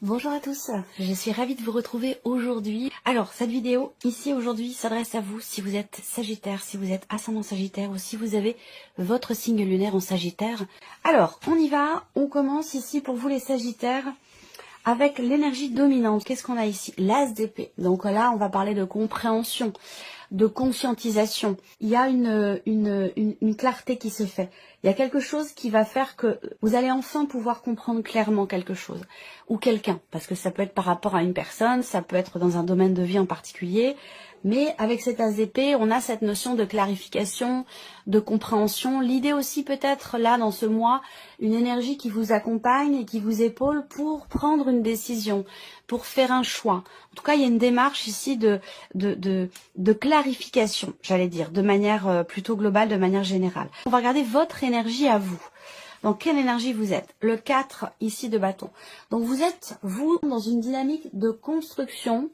Bonjour à tous, je suis ravie de vous retrouver aujourd'hui. Alors, cette vidéo ici aujourd'hui s'adresse à vous si vous êtes Sagittaire, si vous êtes ascendant Sagittaire ou si vous avez votre signe lunaire en Sagittaire. Alors, on y va, on commence ici pour vous les Sagittaires avec l'énergie dominante. Qu'est-ce qu'on a ici? L'as d'épée. Donc là, on va parler de compréhension, de conscientisation. Il y a une clarté qui se fait. Il y a quelque chose qui va faire que vous allez enfin pouvoir comprendre clairement quelque chose ou quelqu'un, parce que ça peut être par rapport à une personne, ça peut être dans un domaine de vie en particulier, mais avec cet as d'épée, on a cette notion de clarification, de compréhension. L'idée aussi peut-être là dans ce mois, une énergie qui vous accompagne et qui vous épaule pour prendre une décision, pour faire un choix. En tout cas, il y a une démarche ici de clarification, j'allais dire, de manière plutôt globale, de manière générale. On va regarder votre énergie à vous. Dans quelle énergie vous êtes? Le 4 ici de bâton. Donc vous êtes, vous, dans une dynamique de construction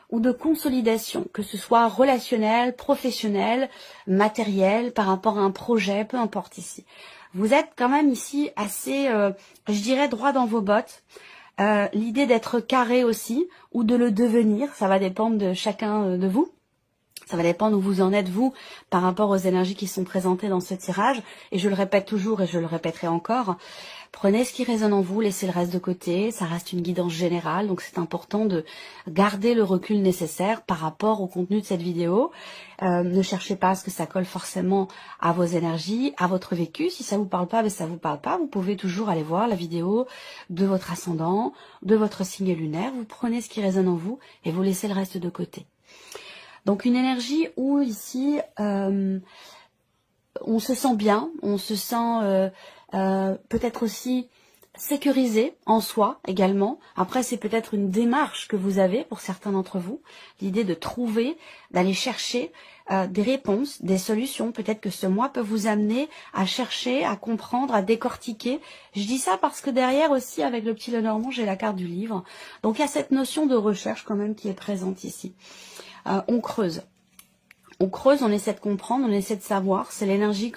ou de consolidation, que ce soit relationnel, professionnel, matériel, par rapport à un projet, peu importe ici. Vous êtes quand même ici assez, je dirais, droit dans vos bottes. L'idée d'être carré aussi, ou de le devenir, ça va dépendre de chacun de vous. Ça va dépendre où vous en êtes, vous, par rapport aux énergies qui sont présentées dans ce tirage. Et je le répète toujours et je le répéterai encore. Prenez ce qui résonne en vous, laissez le reste de côté. Ça reste une guidance générale, donc c'est important de garder le recul nécessaire par rapport au contenu de cette vidéo. Ne cherchez pas à ce que ça colle forcément à vos énergies, à votre vécu. Si ça vous parle pas, ben ça vous parle pas. Vous pouvez toujours aller voir la vidéo de votre ascendant, de votre signe lunaire. Vous prenez ce qui résonne en vous et vous laissez le reste de côté. Donc une énergie où ici, on se sent bien, on se sent peut-être aussi sécurisé en soi également. Après, c'est peut-être une démarche que vous avez pour certains d'entre vous, l'idée de trouver, d'aller chercher des réponses, des solutions. Peut-être que ce mois peut vous amener à chercher, à comprendre, à décortiquer. Je dis ça parce que derrière aussi, avec le petit Lenormand, j'ai la carte du livre. Donc il y a cette notion de recherche quand même qui est présente ici. On creuse. On creuse, on essaie de comprendre, on essaie de savoir. C'est l'énergie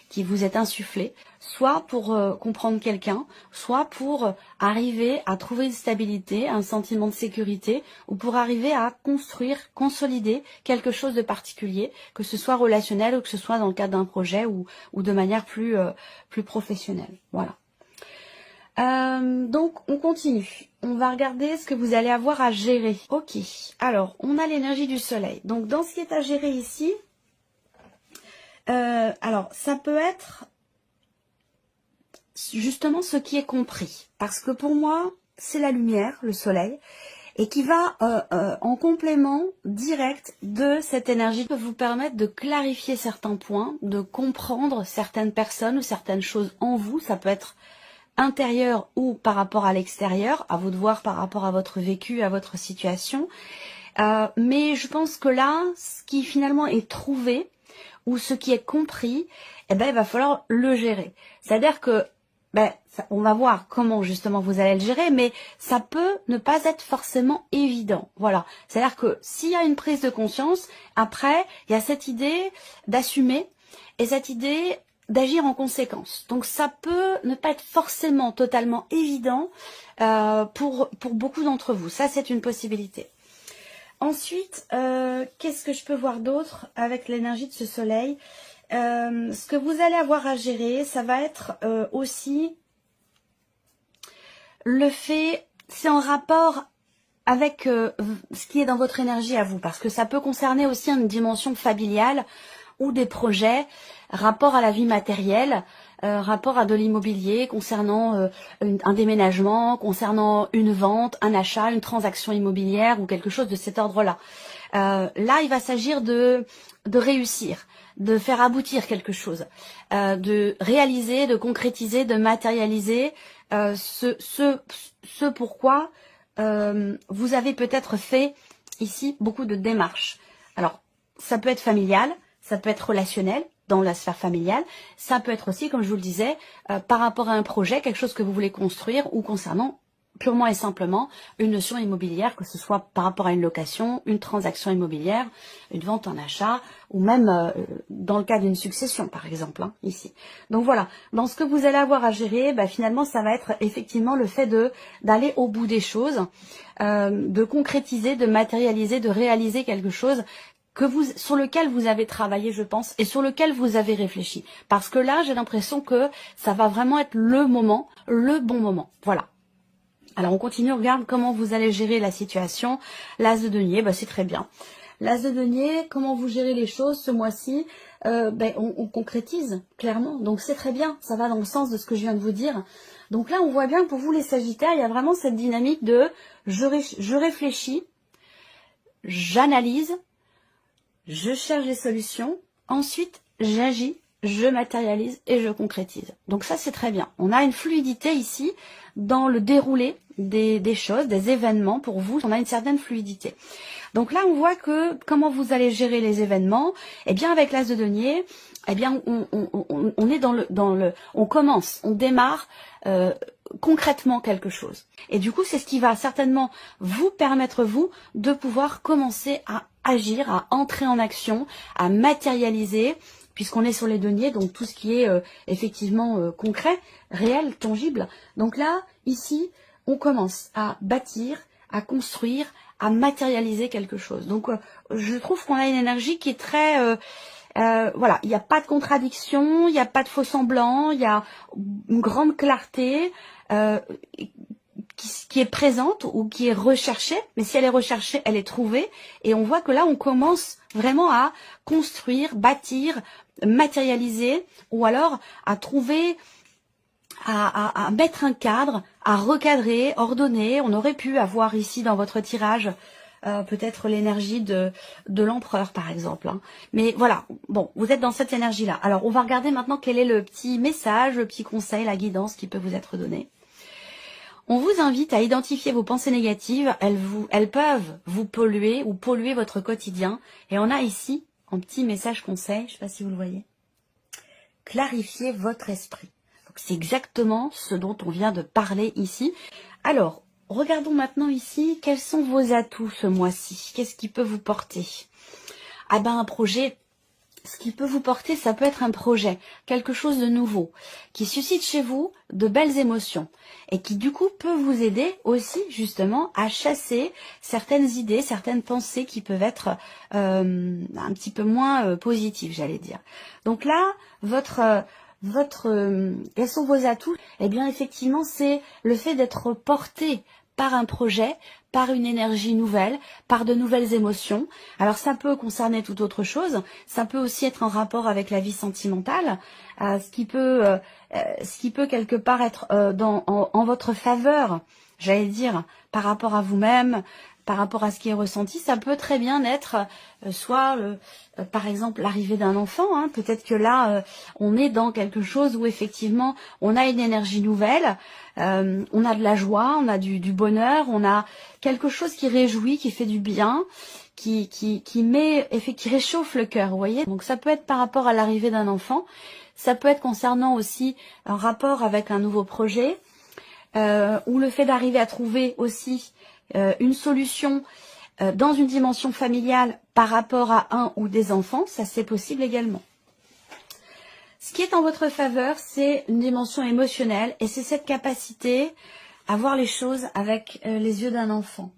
qui vous est insufflée, soit pour comprendre quelqu'un, soit pour arriver à trouver une stabilité, un sentiment de sécurité, ou pour arriver à construire, consolider quelque chose de particulier, que ce soit relationnel ou que ce soit dans le cadre d'un projet ou de manière plus professionnelle. Voilà. Donc on continue. On va regarder ce que vous allez avoir à gérer. Ok, alors on a l'énergie du soleil. Donc dans ce qui est à gérer ici, alors ça peut être justement ce qui est compris. Parce que pour moi, c'est la lumière, le soleil, et qui va en complément direct de cette énergie peut vous permettre de clarifier certains points, de comprendre certaines personnes ou certaines choses en vous. Ça peut être intérieur ou par rapport à l'extérieur, à vous de voir par rapport à votre vécu, à votre situation. Mais je pense que là, ce qui finalement est trouvé ou ce qui est compris, eh ben, il va falloir le gérer. C'est-à-dire que, on va voir comment justement vous allez le gérer, mais ça peut ne pas être forcément évident. Voilà. C'est-à-dire que s'il y a une prise de conscience, après, il y a cette idée d'assumer et cette idée d'agir en conséquence. Donc ça peut ne pas être forcément totalement évident pour beaucoup d'entre vous. Ça, c'est une possibilité. Ensuite, qu'est-ce que je peux voir d'autre avec l'énergie de ce soleil? Ce que vous allez avoir à gérer, ça va être aussi le fait, c'est en rapport avec ce qui est dans votre énergie à vous, parce que ça peut concerner aussi une dimension familiale ou des projets, rapport à la vie matérielle, rapport à de l'immobilier, concernant un déménagement, concernant une vente, un achat, une transaction immobilière ou quelque chose de cet ordre-là. Là, il va s'agir de réussir, de faire aboutir quelque chose, de réaliser, de concrétiser, de matérialiser ce pourquoi vous avez peut-être fait ici beaucoup de démarches. Alors, ça peut être familial, ça peut être relationnel dans la sphère familiale, ça peut être aussi, comme je vous le disais, par rapport à un projet, quelque chose que vous voulez construire ou concernant purement et simplement une notion immobilière, que ce soit par rapport à une location, une transaction immobilière, une vente, un achat, ou même dans le cas d'une succession, par exemple, hein, ici. Donc voilà, dans ce que vous allez avoir à gérer, bah, finalement, ça va être effectivement le fait d'aller au bout des choses, de concrétiser, de matérialiser, de réaliser quelque chose sur lequel vous avez travaillé, je pense, et sur lequel vous avez réfléchi. Parce que là, j'ai l'impression que ça va vraiment être le moment, le bon moment. Voilà. Alors, on continue, on regarde comment vous allez gérer la situation. L'as de denier, bah, c'est très bien. L'as de denier, comment vous gérez les choses ce mois-ci, on concrétise, clairement. Donc, c'est très bien. Ça va dans le sens de ce que je viens de vous dire. Donc là, on voit bien que pour vous, les Sagittaires, il y a vraiment cette dynamique de je réfléchis, j'analyse, je cherche des solutions, ensuite j'agis, je matérialise et je concrétise. Donc ça, c'est très bien. On a une fluidité ici dans le déroulé des choses, des événements pour vous. On a une certaine fluidité. Donc là, on voit que comment vous allez gérer les événements. Eh bien, avec l'as de denier, eh bien, on est on commence, on démarre concrètement quelque chose. Et du coup, c'est ce qui va certainement vous permettre, vous, de pouvoir commencer à agir, à entrer en action, à matérialiser, puisqu'on est sur les deniers, donc tout ce qui est effectivement concret, réel, tangible. Donc là, ici, on commence à bâtir, à construire, à matérialiser quelque chose. Donc, je trouve qu'on a une énergie qui est très... voilà, il n'y a pas de contradiction, il n'y a pas de faux semblant, il y a une grande clarté qui est présente ou qui est recherchée, mais si elle est recherchée, elle est trouvée, et on voit que là, on commence vraiment à construire, bâtir, matérialiser, ou alors à trouver, à mettre un cadre, à recadrer, ordonner. On aurait pu avoir ici dans votre tirage peut-être l'énergie de l'empereur, par exemple. Hein. Mais voilà, bon, vous êtes dans cette énergie-là. Alors, on va regarder maintenant quel est le petit message, le petit conseil, la guidance qui peut vous être donné. On vous invite à identifier vos pensées négatives. Elles peuvent vous polluer ou polluer votre quotidien. Et on a ici un petit message conseil, je ne sais pas si vous le voyez. Clarifiez votre esprit. C'est exactement ce dont on vient de parler ici. Alors, regardons maintenant ici, quels sont vos atouts ce mois-ci? Qu'est-ce qui peut vous porter? Ah ben, un projet, ce qui peut vous porter, ça peut être un projet, quelque chose de nouveau, qui suscite chez vous de belles émotions et qui du coup peut vous aider aussi justement à chasser certaines idées, certaines pensées qui peuvent être un petit peu moins positives, j'allais dire. Donc là, quels sont vos atouts? Eh bien, effectivement, c'est le fait d'être porté par un projet, par une énergie nouvelle, par de nouvelles émotions. Alors, ça peut concerner toute autre chose. Ça peut aussi être en rapport avec la vie sentimentale, ce qui peut quelque part être en votre faveur, j'allais dire, par rapport à vous-même, par rapport à ce qui est ressenti. Ça peut très bien être soit, par exemple, l'arrivée d'un enfant. Hein. Peut-être que là, on est dans quelque chose où effectivement, on a une énergie nouvelle, on a de la joie, on a du bonheur, on a quelque chose qui réjouit, qui fait du bien, qui réchauffe le cœur, vous voyez. Donc ça peut être par rapport à l'arrivée d'un enfant, ça peut être concernant aussi un rapport avec un nouveau projet, ou le fait d'arriver à trouver aussi une solution dans une dimension familiale par rapport à un ou des enfants, ça c'est possible également. Ce qui est en votre faveur, c'est une dimension émotionnelle et c'est cette capacité à voir les choses avec les yeux d'un enfant.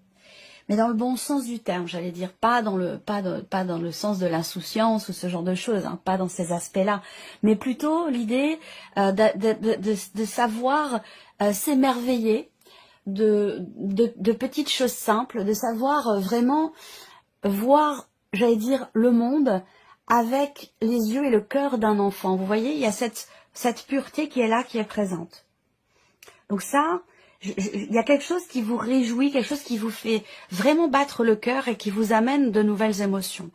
Mais dans le bon sens du terme, j'allais dire, pas dans le sens de l'insouciance ou ce genre de choses, hein, pas dans ces aspects-là, mais plutôt l'idée de savoir s'émerveiller de petites choses simples, de savoir vraiment voir, j'allais dire, le monde avec les yeux et le cœur d'un enfant. Vous voyez, il y a cette pureté qui est là, qui est présente. Donc ça, il y a quelque chose qui vous réjouit, quelque chose qui vous fait vraiment battre le cœur et qui vous amène de nouvelles émotions,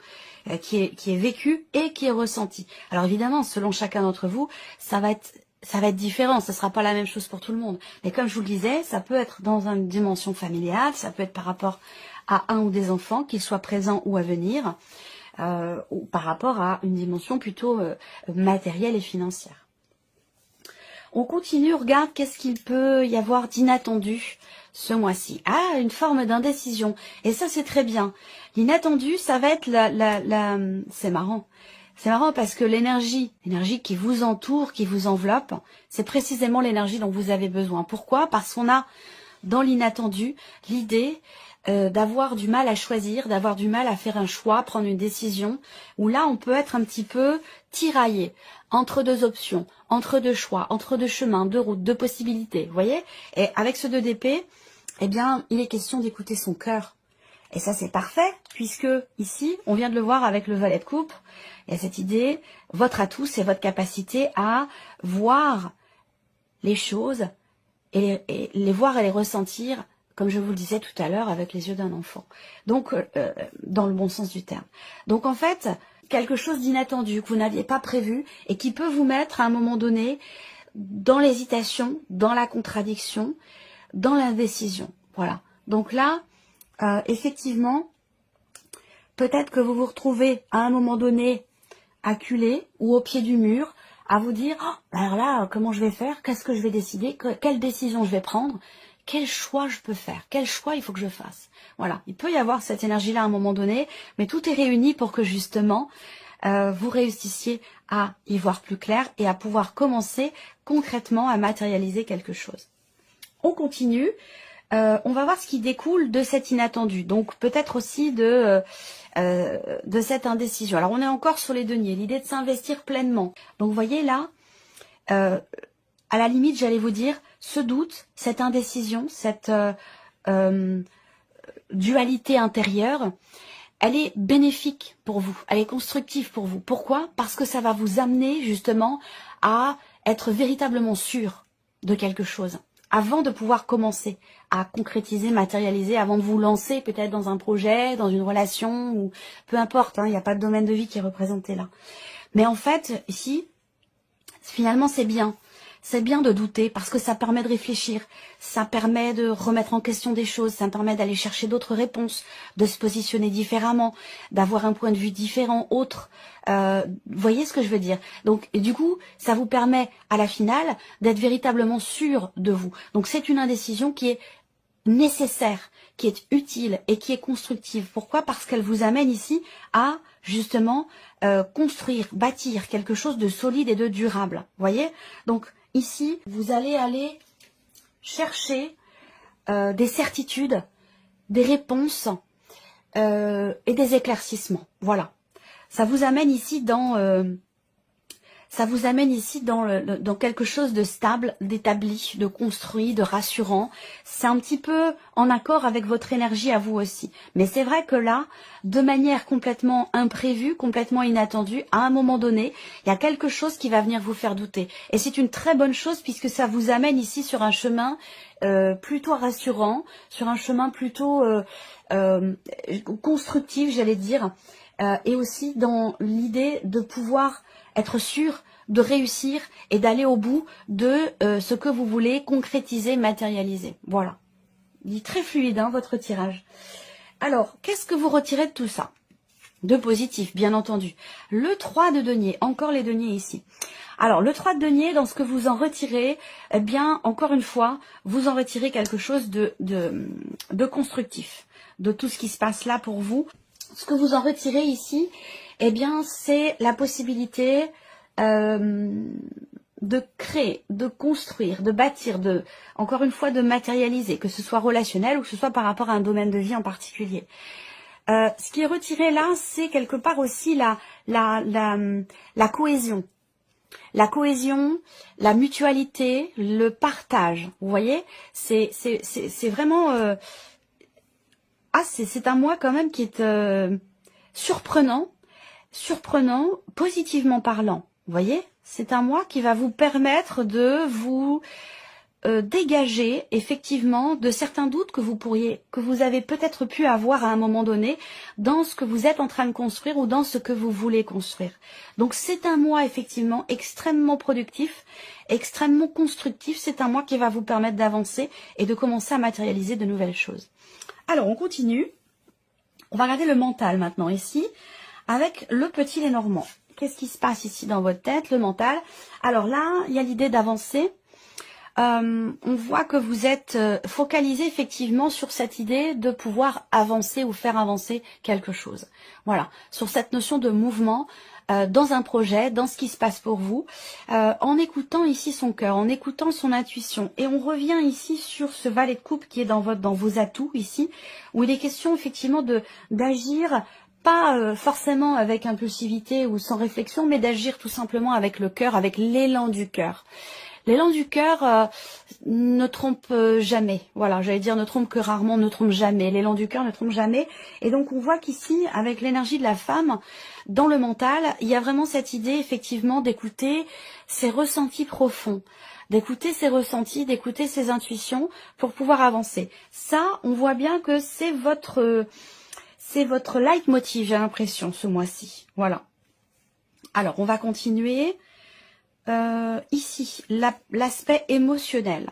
qui est vécu et qui est ressenti. Alors évidemment, selon chacun d'entre vous, ça va être différent, ce ne sera pas la même chose pour tout le monde. Mais comme je vous le disais, ça peut être dans une dimension familiale, ça peut être par rapport à un ou des enfants, qu'ils soient présents ou à venir, ou par rapport à une dimension plutôt matérielle et financière. On continue, regarde qu'est-ce qu'il peut y avoir d'inattendu ce mois-ci. Ah, une forme d'indécision. Et ça, c'est très bien. L'inattendu, ça va être c'est marrant. C'est marrant parce que l'énergie qui vous entoure, qui vous enveloppe, c'est précisément l'énergie dont vous avez besoin. Pourquoi? Parce qu'on a dans l'inattendu l'idée d'avoir du mal à choisir, d'avoir du mal à faire un choix, prendre une décision, où là on peut être un petit peu tiraillé entre deux options, entre deux choix, entre deux chemins, deux routes, deux possibilités, vous voyez? Et avec ce 2 d'épée, eh bien il est question d'écouter son cœur. Et ça c'est parfait, puisque ici, on vient de le voir avec le valet de coupe, il y a cette idée, votre atout c'est votre capacité à voir les choses et les voir et les ressentir, comme je vous le disais tout à l'heure, avec les yeux d'un enfant. Donc, dans le bon sens du terme. Donc, en fait, quelque chose d'inattendu que vous n'aviez pas prévu et qui peut vous mettre à un moment donné dans l'hésitation, dans la contradiction, dans l'indécision. Voilà. Donc là, effectivement, peut-être que vous vous retrouvez à un moment donné acculé ou au pied du mur, à vous dire, oh, alors là, comment je vais faire? Qu'est-ce que je vais décider? Quelle décision je vais prendre? Quel choix je peux faire? Quel choix il faut que je fasse? Voilà, il peut y avoir cette énergie-là à un moment donné, mais tout est réuni pour que justement, vous réussissiez à y voir plus clair et à pouvoir commencer concrètement à matérialiser quelque chose. On continue. On va voir ce qui découle de cet inattendu. Donc peut-être aussi de cette indécision. Alors on est encore sur les deniers, l'idée de s'investir pleinement. Donc vous voyez là, à la limite j'allais vous dire, ce doute, cette indécision, cette dualité intérieure, elle est bénéfique pour vous, elle est constructive pour vous. Pourquoi? Parce que ça va vous amener justement à être véritablement sûr de quelque chose, avant de pouvoir commencer à concrétiser, matérialiser, avant de vous lancer peut-être dans un projet, dans une relation, ou peu importe, hein, il n'y a pas de domaine de vie qui est représenté là. Mais en fait, ici, finalement c'est bien. C'est bien de douter parce que ça permet de réfléchir, ça permet de remettre en question des choses, ça permet d'aller chercher d'autres réponses, de se positionner différemment, d'avoir un point de vue différent, autre. Vous voyez ce que je veux dire? Donc, et du coup, ça vous permet à la finale d'être véritablement sûr de vous. Donc, c'est une indécision qui est nécessaire, qui est utile et qui est constructive. Pourquoi? Parce qu'elle vous amène ici à justement construire, bâtir quelque chose de solide et de durable. Vous voyez? Donc, ici, vous allez aller chercher des certitudes, des réponses et des éclaircissements. Voilà. Ça vous amène ici dans dans quelque chose de stable, d'établi, de construit, de rassurant. C'est un petit peu en accord avec votre énergie à vous aussi. Mais c'est vrai que là, de manière complètement imprévue, complètement inattendue, à un moment donné, il y a quelque chose qui va venir vous faire douter. Et c'est une très bonne chose puisque ça vous amène ici sur un chemin plutôt rassurant, sur un chemin plutôt constructif, j'allais dire, et aussi dans l'idée de pouvoir être sûr de réussir et d'aller au bout de ce que vous voulez concrétiser, matérialiser. Voilà. Il est très fluide, hein, votre tirage. Alors, qu'est-ce que vous retirez de tout ça? De positif, bien entendu. Le 3 de denier, encore les deniers ici. Alors, le 3 de denier, dans ce que vous en retirez, eh bien, encore une fois, vous en retirez quelque chose de constructif, de tout ce qui se passe là pour vous. Ce que vous en retirez ici, eh bien, c'est la possibilité de créer, de construire, de bâtir, encore une fois, de matérialiser, que ce soit relationnel ou que ce soit par rapport à un domaine de vie en particulier. Ce qui est retiré là, c'est quelque part aussi la cohésion. La cohésion, la mutualité, le partage. Vous voyez, c'est vraiment... c'est un mois quand même qui est surprenant, positivement parlant. Vous voyez, c'est un mois qui va vous permettre de vous dégager effectivement de certains doutes que vous avez peut-être pu avoir à un moment donné dans ce que vous êtes en train de construire ou dans ce que vous voulez construire. Donc c'est un mois effectivement extrêmement productif, extrêmement constructif. C'est un mois qui va vous permettre d'avancer et de commencer à matérialiser de nouvelles choses. Alors on continue. On va regarder le mental maintenant ici avec le petit Lénormand. Qu'est-ce qui se passe ici dans votre tête, le mental? Alors là, il y a l'idée d'avancer. On voit que vous êtes focalisé effectivement sur cette idée de pouvoir avancer ou faire avancer quelque chose. Voilà, sur cette notion de mouvement dans un projet, dans ce qui se passe pour vous, en écoutant ici son cœur, en écoutant son intuition. Et on revient ici sur ce valet de coupe qui est dans vos atouts ici, où il est question effectivement d'agir pas forcément avec impulsivité ou sans réflexion, mais d'agir tout simplement avec le cœur, avec l'élan du cœur. L'élan du cœur ne trompe jamais. Voilà, j'allais dire ne trompe que rarement, ne trompe jamais. L'élan du cœur ne trompe jamais. Et donc on voit qu'ici, avec l'énergie de la femme, dans le mental, il y a vraiment cette idée effectivement d'écouter ses ressentis profonds, d'écouter ses ressentis, d'écouter ses intuitions pour pouvoir avancer. Ça, on voit bien que c'est votre leitmotiv, j'ai l'impression, ce mois-ci. Voilà. Alors, on va continuer. Ici, l'aspect émotionnel.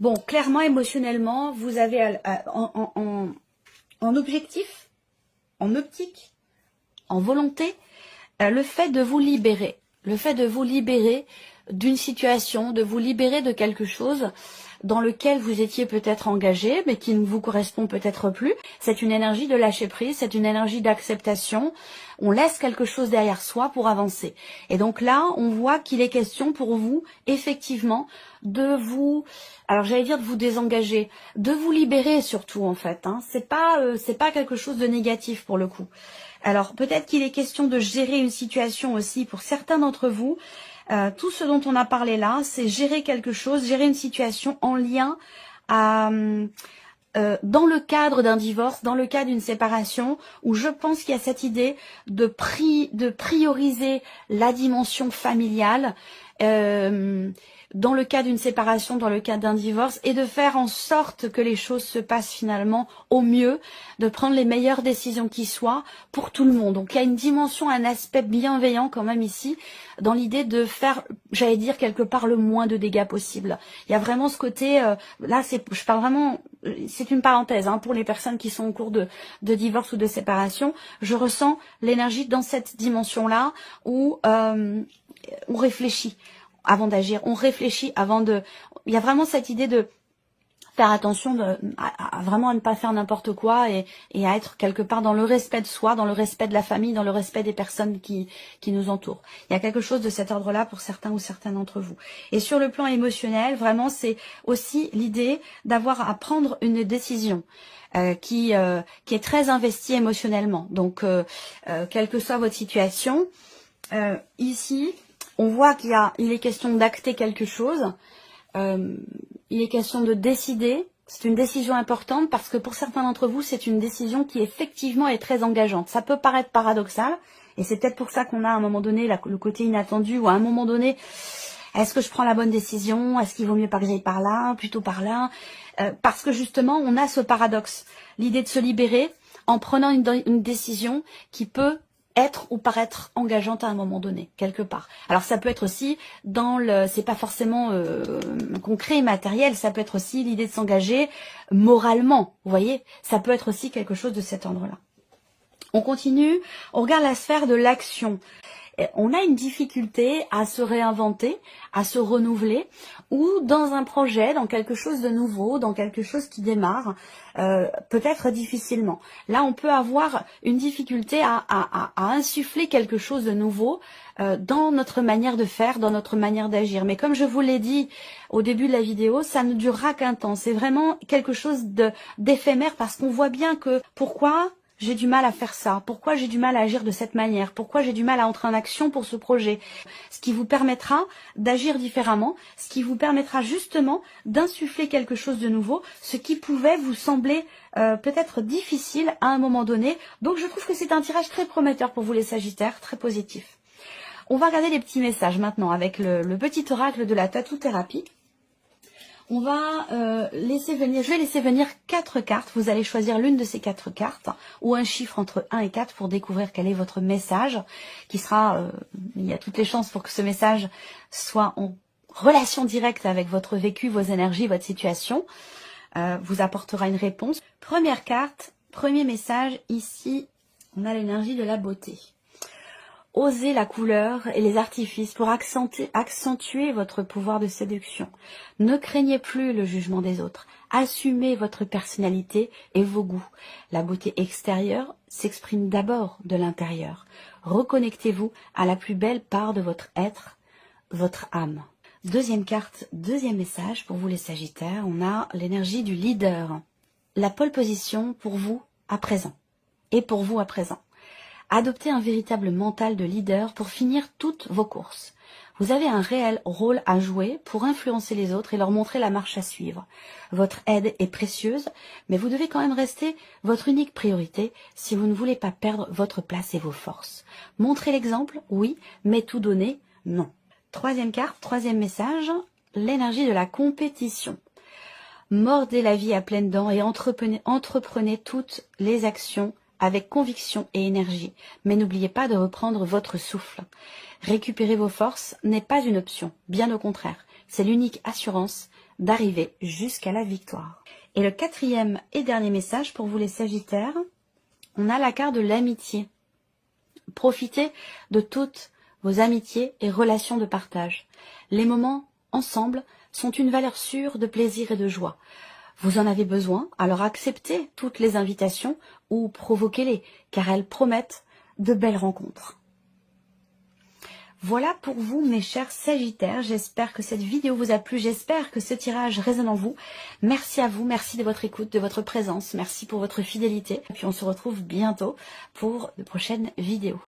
Bon, clairement, émotionnellement, vous avez en objectif, en optique, en volonté, le fait de vous libérer. Le fait de vous libérer d'une situation, de vous libérer de quelque chose dans lequel vous étiez peut-être engagé, mais qui ne vous correspond peut-être plus. C'est une énergie de lâcher prise, c'est une énergie d'acceptation. On laisse quelque chose derrière soi pour avancer. Et donc là, on voit qu'il est question pour vous, effectivement, de vous, alors j'allais dire de vous désengager, de vous libérer surtout en fait. Hein. C'est pas quelque chose de négatif pour le coup. Alors peut-être qu'il est question de gérer une situation aussi pour certains d'entre vous. Tout ce dont on a parlé là, c'est gérer quelque chose, gérer une situation en lien à, dans le cadre d'un divorce, dans le cadre d'une séparation, où je pense qu'il y a cette idée de prioriser la dimension familiale, dans le cas d'une séparation, dans le cas d'un divorce, et de faire en sorte que les choses se passent finalement au mieux, de prendre les meilleures décisions qui soient pour tout le monde. Donc il y a une dimension, un aspect bienveillant quand même ici, dans l'idée de faire, j'allais dire quelque part, le moins de dégâts possible. Il y a vraiment ce côté, là je parle vraiment, c'est une parenthèse hein, pour les personnes qui sont au cours de divorce ou de séparation, je ressens l'énergie dans cette dimension-là où on réfléchit avant d'agir, on réfléchit avant de... Il y a vraiment cette idée de faire attention à vraiment à ne pas faire n'importe quoi et à être quelque part dans le respect de soi, dans le respect de la famille, dans le respect des personnes qui nous entourent. Il y a quelque chose de cet ordre-là pour certains ou certaines d'entre vous. Et sur le plan émotionnel, vraiment, c'est aussi l'idée d'avoir à prendre une décision qui est très investie émotionnellement. Donc, quelle que soit votre situation, ici... On voit il est question d'acter quelque chose, il est question de décider, c'est une décision importante parce que pour certains d'entre vous, c'est une décision qui effectivement est très engageante. Ça peut paraître paradoxal et c'est peut-être pour ça qu'on a à un moment donné le côté inattendu ou à un moment donné, est-ce que je prends la bonne décision? Est-ce qu'il vaut mieux pas que j'aille par là, plutôt par là? Parce que justement, on a ce paradoxe, l'idée de se libérer en prenant une décision qui peut être ou paraître engageante à un moment donné, quelque part. Alors ça peut être aussi c'est pas forcément concret et matériel, ça peut être aussi l'idée de s'engager moralement, vous voyez, ça peut être aussi quelque chose de cet ordre-là. On continue, on regarde la sphère de l'action. On a une difficulté à se réinventer, à se renouveler, ou dans un projet, dans quelque chose de nouveau, dans quelque chose qui démarre, peut-être difficilement. Là, on peut avoir une difficulté à insuffler quelque chose de nouveau dans notre manière de faire, dans notre manière d'agir. Mais comme je vous l'ai dit au début de la vidéo, ça ne durera qu'un temps. C'est vraiment quelque chose d'éphémère parce qu'on voit bien que pourquoi j'ai du mal à faire ça, pourquoi j'ai du mal à agir de cette manière, pourquoi j'ai du mal à entrer en action pour ce projet. Ce qui vous permettra d'agir différemment, ce qui vous permettra justement d'insuffler quelque chose de nouveau, ce qui pouvait vous sembler peut-être difficile à un moment donné. Donc je trouve que c'est un tirage très prometteur pour vous les Sagittaires, très positif. On va regarder les petits messages maintenant avec le petit oracle de la tatou-thérapie. On va je vais laisser venir 4 cartes. Vous allez choisir l'une de ces 4 cartes ou un chiffre entre 1 et 4 pour découvrir quel est votre message qui sera, il y a toutes les chances pour que ce message soit en relation directe avec votre vécu, vos énergies, votre situation, vous apportera une réponse. Première carte, premier message ici, On a l'énergie de la beauté. Osez la couleur et les artifices pour accentuer votre pouvoir de séduction. Ne craignez plus le jugement des autres. Assumez votre personnalité et vos goûts. La beauté extérieure s'exprime d'abord de l'intérieur. Reconnectez-vous à la plus belle part de votre être, votre âme. Deuxième carte, deuxième message pour vous les Sagittaires, on a l'énergie du leader. La pole position pour vous à présent et pour vous à présent. Adoptez un véritable mental de leader pour finir toutes vos courses. Vous avez un réel rôle à jouer pour influencer les autres et leur montrer la marche à suivre. Votre aide est précieuse, mais vous devez quand même rester votre unique priorité si vous ne voulez pas perdre votre place et vos forces. Montrez l'exemple, oui, mais tout donner, non. Troisième carte, troisième message, l'énergie de la compétition. Mordez la vie à pleines dents et entreprenez toutes les actions avec conviction et énergie, mais n'oubliez pas de reprendre votre souffle. Récupérer vos forces n'est pas une option, bien au contraire, c'est l'unique assurance d'arriver jusqu'à la victoire. Et le quatrième et dernier message pour vous les Sagittaires, on a la carte de l'amitié. Profitez de toutes vos amitiés et relations de partage. Les moments ensemble sont une valeur sûre de plaisir et de joie. Vous en avez besoin, alors acceptez toutes les invitations ou provoquez-les, car elles promettent de belles rencontres. Voilà pour vous mes chers Sagittaires, j'espère que cette vidéo vous a plu, j'espère que ce tirage résonne en vous. Merci à vous, merci de votre écoute, de votre présence, merci pour votre fidélité. Et puis on se retrouve bientôt pour de prochaines vidéos.